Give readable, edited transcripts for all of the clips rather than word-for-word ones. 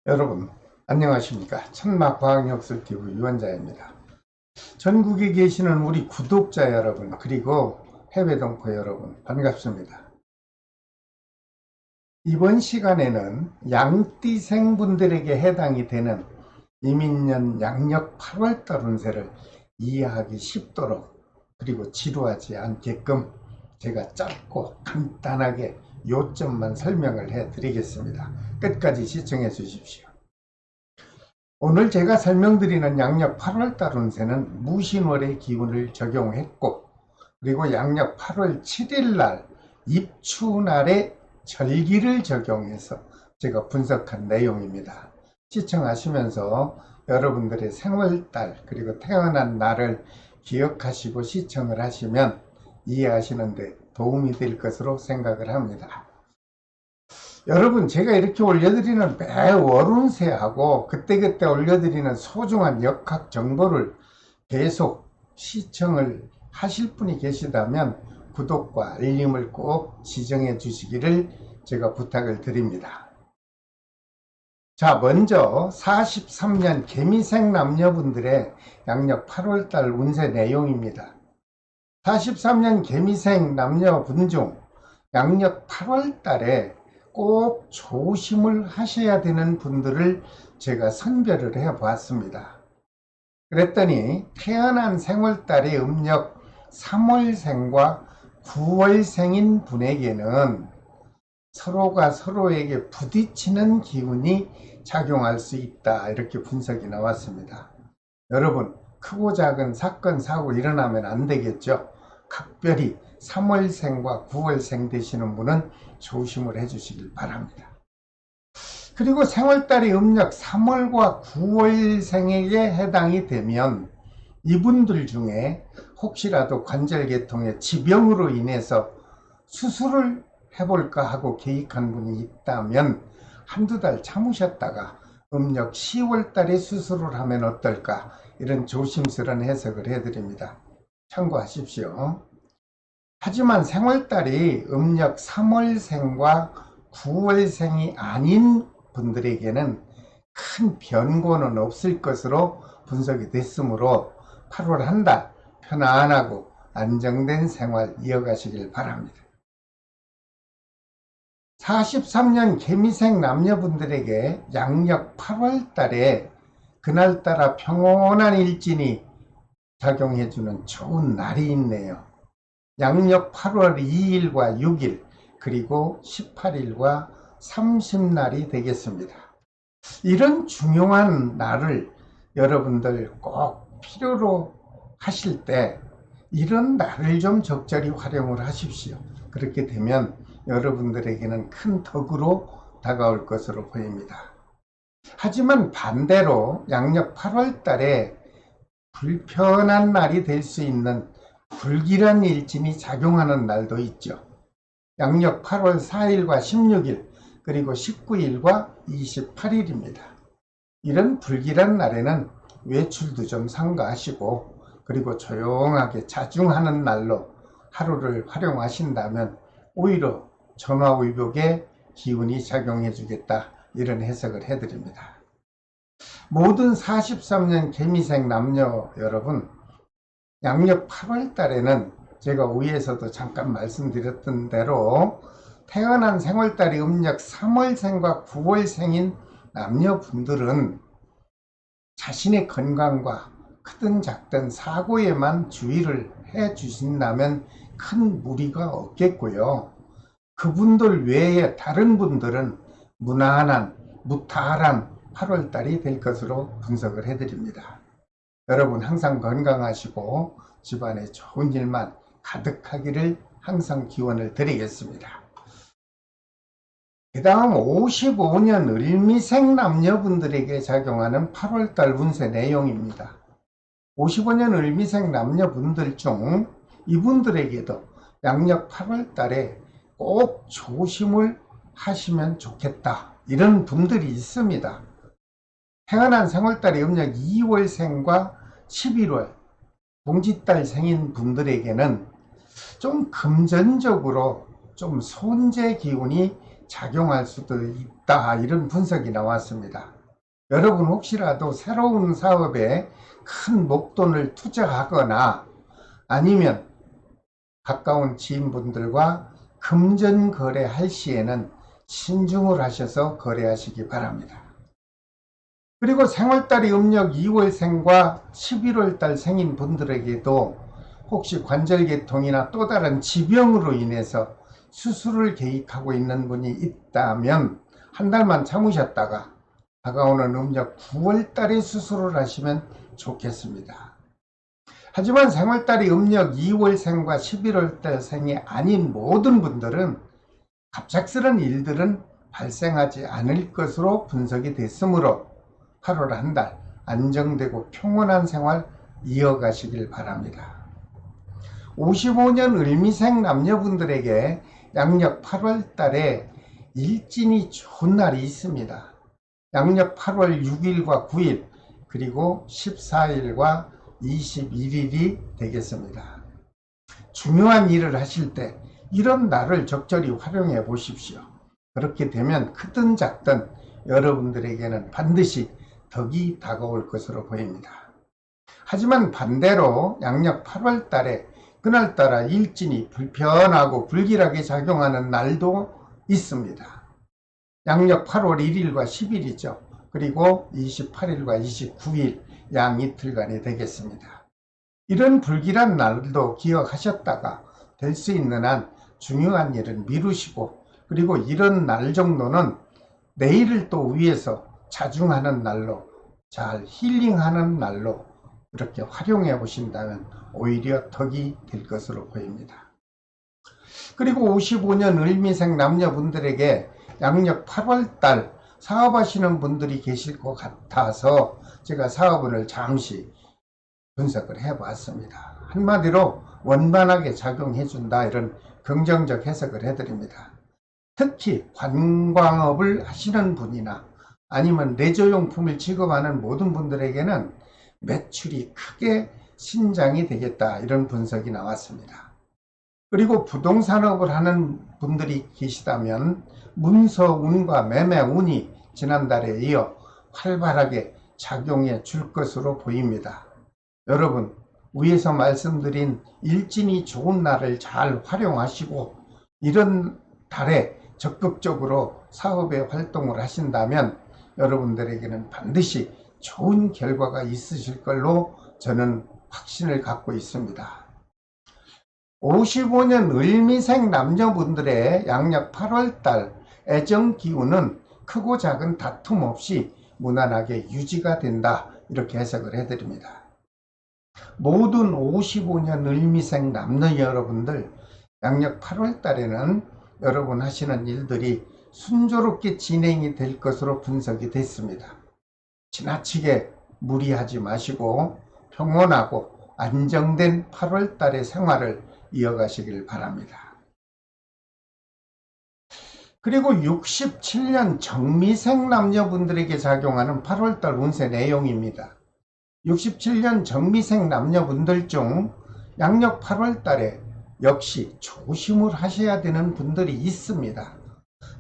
여러분 안녕하십니까. 천마과학역술TV 유원자입니다. 전국에 계시는 우리 구독자 여러분, 그리고 해외 동포 여러분 반갑습니다. 이번 시간에는 양띠생분들에게 해당이 되는 이민년 양력 8월달 운세를 이해하기 쉽도록, 그리고 지루하지 않게끔 제가 짧고 간단하게 요점만 설명을 해 드리겠습니다. 끝까지 시청해 주십시오. 오늘 제가 설명드리는 양력 8월달 운세는 무신월의 기운을 적용했고, 그리고 양력 8월 7일날 입추날의 절기를 적용해서 제가 분석한 내용입니다. 시청하시면서 여러분들의 생월달 그리고 태어난 날을 기억하시고 시청을 하시면 이해하시는 데 도움이 될 것으로 생각을 합니다. 여러분, 제가 이렇게 올려드리는 매월 운세하고 그때그때 올려드리는 소중한 역학 정보를 계속 시청을 하실 분이 계시다면 구독과 알림을 꼭 지정해 주시기를 제가 부탁을 드립니다. 자, 먼저 43년 개미생 남녀분들의 양력 8월달 운세 내용입니다. 43년 개미생 남녀분 중 양력 8월달에 꼭 조심을 하셔야 되는 분들을 제가 선별을 해 보았습니다. 그랬더니 태어난 생월달의 음력 3월생과 9월생인 분에게는 서로가 서로에게 부딪히는 기운이 작용할 수 있다, 이렇게 분석이 나왔습니다. 여러분, 크고 작은 사건 사고 일어나면 안 되겠죠. 각별히 3월생과 9월생 되시는 분은 조심을 해 주시길 바랍니다. 그리고 생월달이 음력 3월과 9월생에게 해당이 되면 이분들 중에 혹시라도 관절계통의 지병으로 인해서 수술을 해볼까 하고 계획한 분이 있다면 한두 달 참으셨다가 음력 10월달에 수술을 하면 어떨까, 이런 조심스러운 해석을 해드립니다. 참고하십시오. 하지만 생월달이 음력 3월생과 9월생이 아닌 분들에게는 큰 변고는 없을 것으로 분석이 됐으므로 8월 한 달 편안하고 안정된 생활 이어가시길 바랍니다. 43년 개미생 남녀분들에게 양력 8월달에 그날따라 평온한 일진이 작용해주는 좋은 날이 있네요. 양력 8월 2일과 6일 그리고 18일과 30날이 되겠습니다. 이런 중요한 날을 여러분들 꼭 필요로 하실 때 이런 날을 좀 적절히 활용을 하십시오. 그렇게 되면 여러분들에게는 큰 덕으로 다가올 것으로 보입니다. 하지만 반대로 양력 8월 달에 불편한 날이 될 수 있는 불길한 일진이 작용하는 날도 있죠. 양력 8월 4일과 16일 그리고 19일과 28일입니다. 이런 불길한 날에는 외출도 좀 삼가하시고, 그리고 조용하게 자중하는 날로 하루를 활용하신다면 오히려 전화위복의 기운이 작용해 주겠다, 이런 해석을 해드립니다. 모든 43년 개미생 남녀 여러분, 양력 8월 달에는 제가 위에서도 잠깐 말씀드렸던 대로 태어난 생월달이 음력 3월생과 9월생인 남녀분들은 자신의 건강과 크든 작든 사고에만 주의를 해 주신다면 큰 무리가 없겠고요. 그분들 외에 다른 분들은 무난한 무탈한 8월달이 될 것으로 분석을 해드립니다. 여러분 항상 건강하시고 집안에 좋은 일만 가득하기를 항상 기원을 드리겠습니다. 그 다음 55년 을미생 남녀분들에게 작용하는 8월달 운세 내용입니다. 55년 을미생 남녀분들 중 이분들에게도 양력 8월달에 꼭 조심을 하시면 좋겠다, 이런 분들이 있습니다. 태어난 생월달이 음력 2월생과 11월 동짓달 생인 분들에게는 좀 금전적으로 좀 손재 기운이 작용할 수도 있다, 이런 분석이 나왔습니다. 여러분 혹시라도 새로운 사업에 큰 목돈을 투자하거나 아니면 가까운 지인분들과 금전 거래할 시에는 신중을 하셔서 거래하시기 바랍니다. 그리고 생월달이 음력 2월생과 11월달 생인 분들에게도 혹시 관절계통이나 또 다른 지병으로 인해서 수술을 계획하고 있는 분이 있다면 한 달만 참으셨다가 다가오는 음력 9월달에 수술을 하시면 좋겠습니다. 하지만 생월달이 음력 2월생과 11월달 생이 아닌 모든 분들은 갑작스런 일들은 발생하지 않을 것으로 분석이 됐으므로 8월 한 달 안정되고 평온한 생활 이어가시길 바랍니다. 55년 을미생 남녀분들에게 양력 8월 달에 일진이 좋은 날이 있습니다. 양력 8월 6일과 9일 그리고 14일과 21일이 되겠습니다. 중요한 일을 하실 때 이런 날을 적절히 활용해 보십시오. 그렇게 되면 크든 작든 여러분들에게는 반드시 덕이 다가올 것으로 보입니다. 하지만 반대로 양력 8월 달에 그날따라 일진이 불편하고 불길하게 작용하는 날도 있습니다. 양력 8월 1일과 10일이죠. 그리고 28일과 29일 양 이틀간이 되겠습니다. 이런 불길한 날도 기억하셨다가 될 수 있는 한 중요한 일은 미루시고, 그리고 이런 날 정도는 내일을 또 위해서 자중하는 날로, 잘 힐링하는 날로 이렇게 활용해 보신다면 오히려 덕이 될 것으로 보입니다. 그리고 55년 을미생 남녀분들에게 양력 8월달 사업하시는 분들이 계실 것 같아서 제가 사업운을 잠시 분석을 해봤습니다. 한마디로 원만하게 작용해준다, 이런 긍정적 해석을 해드립니다. 특히 관광업을 하시는 분이나 아니면 레저용품을 취급하는 모든 분들에게는 매출이 크게 신장이 되겠다, 이런 분석이 나왔습니다. 그리고 부동산업을 하는 분들이 계시다면 문서운과 매매운이 지난달에 이어 활발하게 작용해 줄 것으로 보입니다. 여러분, 위에서 말씀드린 일진이 좋은 날을 잘 활용하시고 이런 달에 적극적으로 사업에 활동을 하신다면 여러분들에게는 반드시 좋은 결과가 있으실 걸로 저는 확신을 갖고 있습니다. 55년 을미생 남녀분들의 양력 8월달 애정기운은 크고 작은 다툼 없이 무난하게 유지가 된다, 이렇게 해석을 해드립니다. 모든 55년 을미생 남녀 여러분들, 양력 8월달에는 여러분 하시는 일들이 순조롭게 진행이 될 것으로 분석이 됐습니다. 지나치게 무리하지 마시고 평온하고 안정된 8월달의 생활을 이어가시길 바랍니다. 그리고 67년 정미생 남녀분들에게 작용하는 8월달 운세 내용입니다. 67년 정미생 남녀분들 중 양력 8월달에 역시 조심을 하셔야 되는 분들이 있습니다.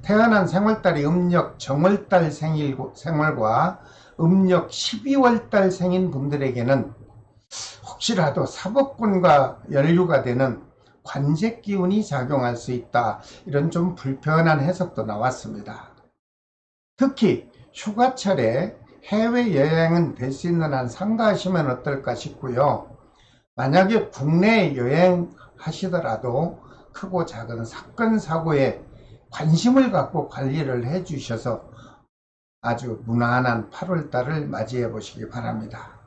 태어난 생월달이 음력 정월달 생월과 음력 12월달 생인 분들에게는 혹시라도 사법권과 연루가 되는 관제 기운이 작용할 수 있다, 이런 좀 불편한 해석도 나왔습니다. 특히 휴가철에 해외여행은 될 수 있는 한 삼가하시면 어떨까 싶고요. 만약에 국내 여행 하시더라도 크고 작은 사건 사고에 관심을 갖고 관리를 해 주셔서 아주 무난한 8월달을 맞이해 보시기 바랍니다.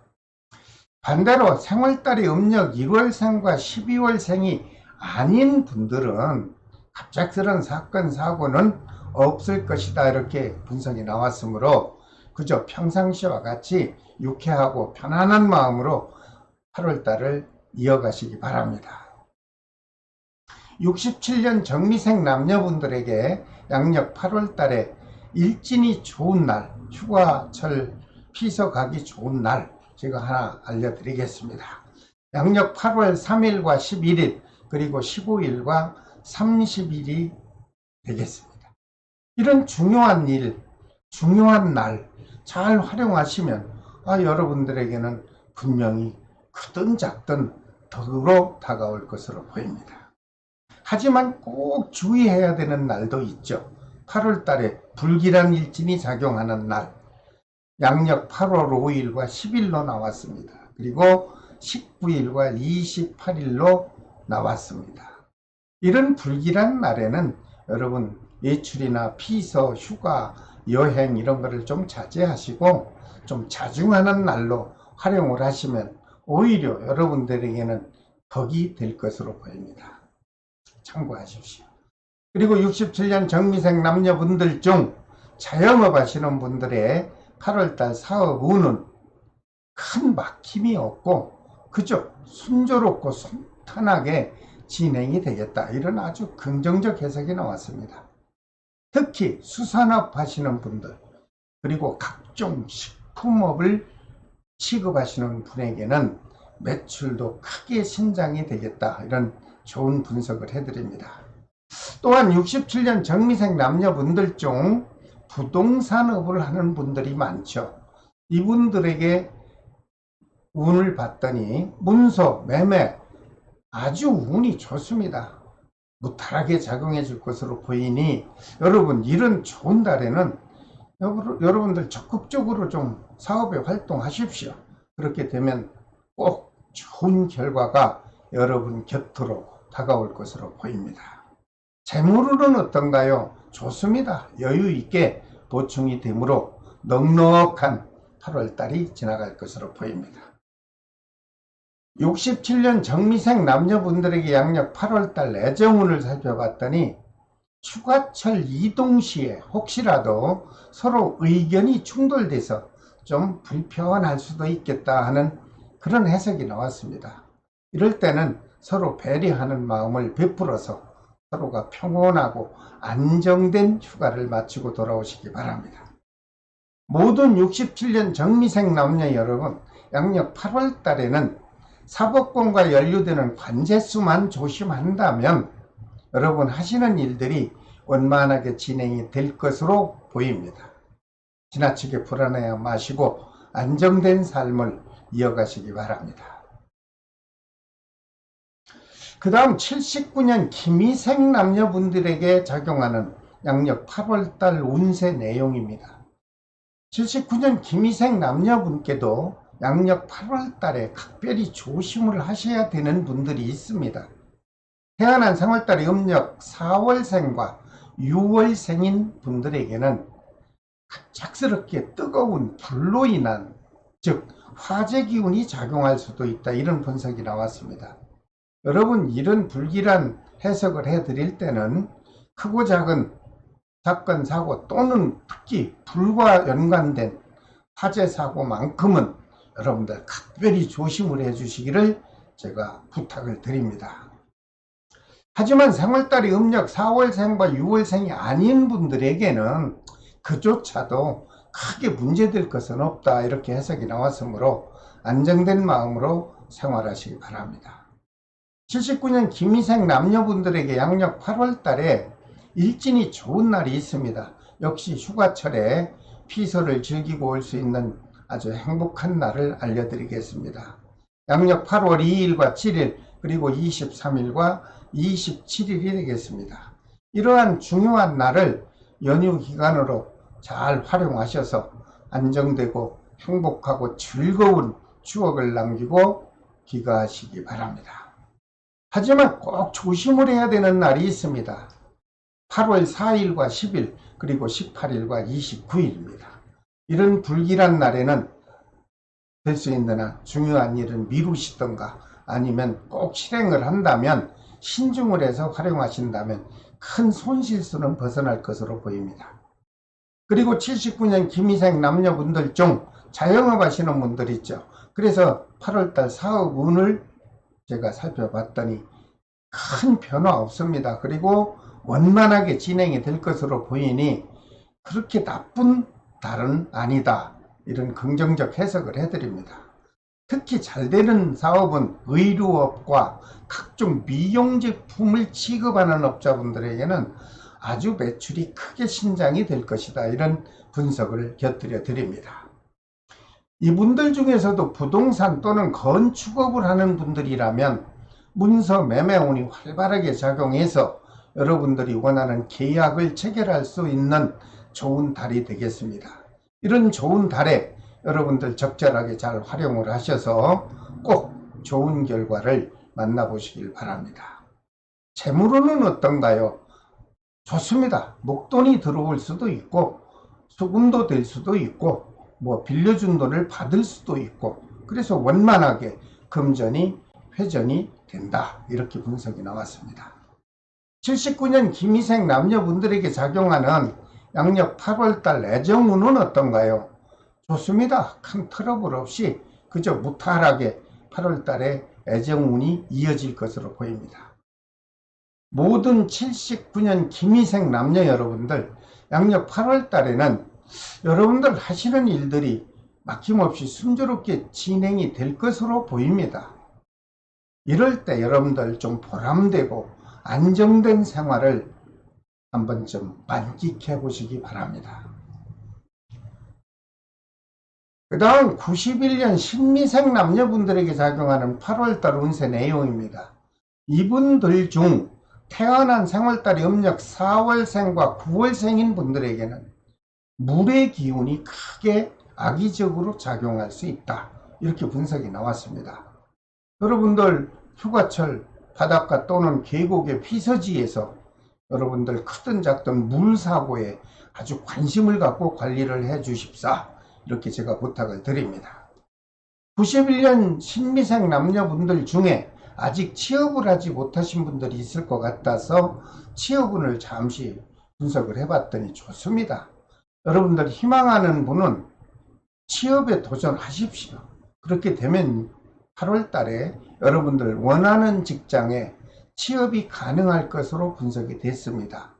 반대로 생월달이 음력 1월생과 12월생이 아닌 분들은 갑작스런 사건 사고는 없을 것이다, 이렇게 분석이 나왔으므로 그저 평상시와 같이 유쾌하고 편안한 마음으로 8월달을 이어가시기 바랍니다. 67년 정미생 남녀분들에게 양력 8월달에 일진이 좋은 날, 휴가철 피서 가기 좋은 날 제가 하나 알려드리겠습니다. 양력 8월 3일과 11일 그리고 15일과 30일이 되겠습니다. 이런 중요한 일, 중요한 날 잘 활용하시면 여러분들에게는 분명히 크든 작든 덕으로 다가올 것으로 보입니다. 하지만 꼭 주의해야 되는 날도 있죠. 8월 달에 불길한 일진이 작용하는 날, 양력 8월 5일과 10일로 나왔습니다. 그리고 19일과 28일로 나왔습니다. 이런 불길한 날에는 여러분 외출이나 피서, 휴가, 여행 이런 거를 좀 자제하시고 좀 자중하는 날로 활용을 하시면 오히려 여러분들에게는 덕이 될 것으로 보입니다. 참고하십시오. 그리고 67년 정미생 남녀분들 중 자영업 하시는 분들의 8월달 사업 운은 큰 막힘이 없고 그저 순조롭고 순탄하게 진행이 되겠다. 이런 아주 긍정적 해석이 나왔습니다. 특히 수산업 하시는 분들 그리고 각종 식품업을 취급하시는 분에게는 매출도 크게 신장이 되겠다. 이런 좋은 분석을 해드립니다. 또한 67년 정미생 남녀분들 중 부동산업을 하는 분들이 많죠. 이분들에게 운을 봤더니 문서, 매매 아주 운이 좋습니다. 무탈하게 작용해 줄 것으로 보이니 여러분 이런 좋은 달에는 여러분들 적극적으로 좀 사업에 활동하십시오. 그렇게 되면 꼭 좋은 결과가 여러분 곁으로 다가올 것으로 보입니다. 재물은 어떤가요? 좋습니다. 여유 있게 보충이 되므로 넉넉한 8월달이 지나갈 것으로 보입니다. 67년 정미생 남녀분들에게 양력 8월달 애정운을 살펴봤더니 휴가철 이동 시에 혹시라도 서로 의견이 충돌돼서 좀 불편할 수도 있겠다 하는 그런 해석이 나왔습니다. 이럴 때는 서로 배려하는 마음을 베풀어서 서로가 평온하고 안정된 휴가를 마치고 돌아오시기 바랍니다. 모든 67년 정미생 남녀 여러분, 양력 8월 달에는 사법권과 연루되는 관제수만 조심한다면 여러분 하시는 일들이 원만하게 진행이 될 것으로 보입니다. 지나치게 불안해야 마시고 안정된 삶을 이어가시기 바랍니다. 그 다음 79년 김희생 남녀분들에게 작용하는 양력 8월달 운세 내용입니다. 79년 김희생 남녀분께도 양력 8월달에 각별히 조심을 하셔야 되는 분들이 있습니다. 태어난 3월달에 음력 4월생과 6월생인 분들에게는 갑작스럽게 뜨거운 불로 인한 즉 화재 기운이 작용할 수도 있다. 이런 분석이 나왔습니다. 여러분 이런 불길한 해석을 해드릴 때는 크고 작은 사건 사고 또는 특히 불과 연관된 화재 사고만큼은 여러분들 각별히 조심을 해 주시기를 제가 부탁을 드립니다. 하지만 3월달이 음력 4월생과 6월생이 아닌 분들에게는 그조차도 크게 문제될 것은 없다. 이렇게 해석이 나왔으므로 안정된 마음으로 생활하시기 바랍니다. 79년 김희생 남녀분들에게 양력 8월달에 일진이 좋은 날이 있습니다. 역시 휴가철에 피서를 즐기고 올 수 있는 아주 행복한 날을 알려드리겠습니다. 양력 8월 2일과 7일 그리고 23일과 27일이 되겠습니다. 이러한 중요한 날을 연휴 기간으로 잘 활용하셔서 안정되고 행복하고 즐거운 추억을 남기고 귀가하시기 바랍니다. 하지만 꼭 조심을 해야 되는 날이 있습니다. 8월 4일과 10일 그리고 18일과 29일입니다. 이런 불길한 날에는 될 수 있는 한 중요한 일은 미루시던가 아니면 꼭 실행을 한다면 신중을 해서 활용하신다면 큰 손실수는 벗어날 것으로 보입니다. 그리고 79년 김희생 남녀분들 중 자영업 하시는 분들 있죠. 그래서 8월달 사업 운을 제가 살펴봤더니 큰 변화 없습니다. 그리고 원만하게 진행이 될 것으로 보이니 그렇게 나쁜 달은 아니다. 이런 긍정적 해석을 해드립니다. 특히 잘 되는 사업은 의류업과 각종 미용 제품을 취급하는 업자분들에게는 아주 매출이 크게 신장이 될 것이다. 이런 분석을 곁들여 드립니다. 이분들 중에서도 부동산 또는 건축업을 하는 분들이라면 문서 매매운이 활발하게 작용해서 여러분들이 원하는 계약을 체결할 수 있는 좋은 달이 되겠습니다. 이런 좋은 달에 여러분들 적절하게 잘 활용을 하셔서 꼭 좋은 결과를 만나보시길 바랍니다. 재물운은 어떤가요? 좋습니다. 목돈이 들어올 수도 있고 수금도 될 수도 있고 빌려준 돈을 받을 수도 있고, 그래서 원만하게 금전이 회전이 된다. 이렇게 분석이 나왔습니다. 79년 김희생 남녀분들에게 작용하는 양력 8월달 애정운은 어떤가요? 좋습니다. 큰 트러블 없이 그저 무탈하게 8월달에 애정운이 이어질 것으로 보입니다. 모든 79년 김희생 남녀 여러분들, 양력 8월달에는 여러분들 하시는 일들이 막힘없이 순조롭게 진행이 될 것으로 보입니다. 이럴 때 여러분들 좀 보람되고 안정된 생활을 한번 좀 만끽해 보시기 바랍니다. 그 다음 91년 신미생 남녀분들에게 작용하는 8월달 운세 내용입니다. 이분들 중 태어난 생월달이 음력 4월생과 9월생인 분들에게는 물의 기운이 크게 악의적으로 작용할 수 있다. 이렇게 분석이 나왔습니다. 여러분들 휴가철 바닷가 또는 계곡의 피서지에서 여러분들 크든 작든 물사고에 아주 관심을 갖고 관리를 해 주십사. 이렇게 제가 부탁을 드립니다. 91년 신미생 남녀분들 중에 아직 취업을 하지 못하신 분들이 있을 것 같아서 취업운을 잠시 분석을 해봤더니 좋습니다. 여러분들 희망하는 분은 취업에 도전하십시오. 그렇게 되면 8월 달에 여러분들 원하는 직장에 취업이 가능할 것으로 분석이 됐습니다.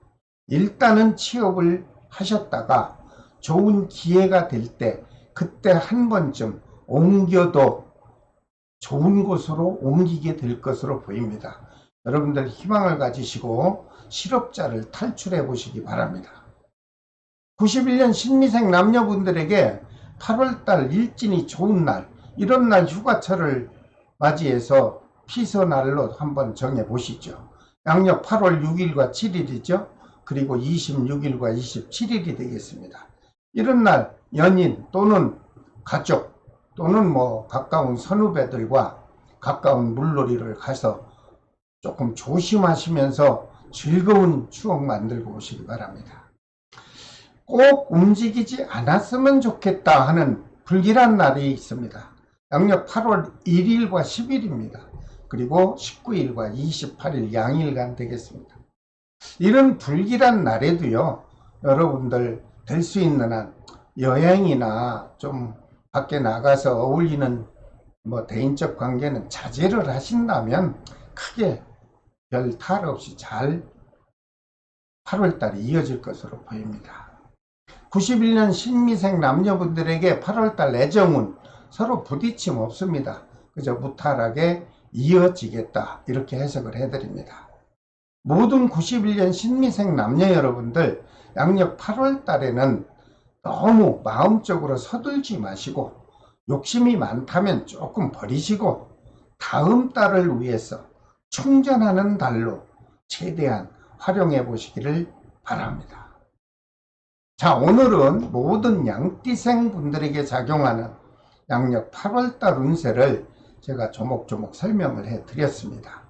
일단은 취업을 하셨다가 좋은 기회가 될 때 그때 한 번쯤 옮겨도 좋은 곳으로 옮기게 될 것으로 보입니다. 여러분들 희망을 가지시고 실업자를 탈출해 보시기 바랍니다. 91년 신미생 남녀분들에게 8월달 일진이 좋은 날, 이런 날 휴가철을 맞이해서 피서날로 한번 정해 보시죠. 양력 8월 6일과 7일이죠. 그리고 26일과 27일이 되겠습니다. 이런 날 연인 또는 가족 또는 가까운 선후배들과 가까운 물놀이를 가서 조금 조심하시면서 즐거운 추억 만들고 오시기 바랍니다. 꼭 움직이지 않았으면 좋겠다 하는 불길한 날이 있습니다. 양력 8월 1일과 10일입니다. 그리고 19일과 28일 양일간 되겠습니다. 이런 불길한 날에도요, 여러분들 될 수 있는 한 여행이나 좀 밖에 나가서 어울리는 대인적 관계는 자제를 하신다면 크게 별 탈 없이 잘 8월달이 이어질 것으로 보입니다. 91년 신미생 남녀분들에게 8월달 애정운 서로 부딪힘 없습니다. 그저 무탈하게 이어지겠다, 이렇게 해석을 해드립니다. 모든 91년 신미생 남녀 여러분들, 양력 8월달에는 너무 마음적으로 서둘지 마시고 욕심이 많다면 조금 버리시고 다음 달을 위해서 충전하는 달로 최대한 활용해 보시기를 바랍니다. 자, 오늘은 모든 양띠생 분들에게 작용하는 양력 8월달 운세를 제가 조목조목 설명을 해 드렸습니다.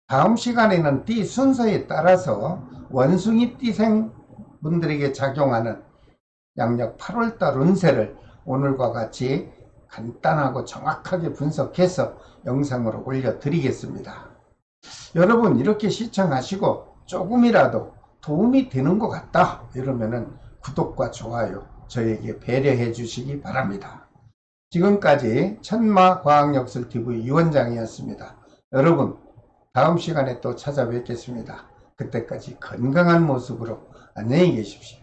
다음 시간에는 띠 순서에 따라서 원숭이 띠생 분들에게 작용하는 양력 8월달 운세를 오늘과 같이 간단하고 정확하게 분석해서 영상으로 올려드리겠습니다. 여러분 이렇게 시청하시고 조금이라도 도움이 되는 것 같다 이러면은 구독과 좋아요 저에게 배려해 주시기 바랍니다. 지금까지 천마과학역설TV 유원장이었습니다. 여러분 다음 시간에 또 찾아뵙겠습니다. 그때까지 건강한 모습으로 안녕히 계십시오.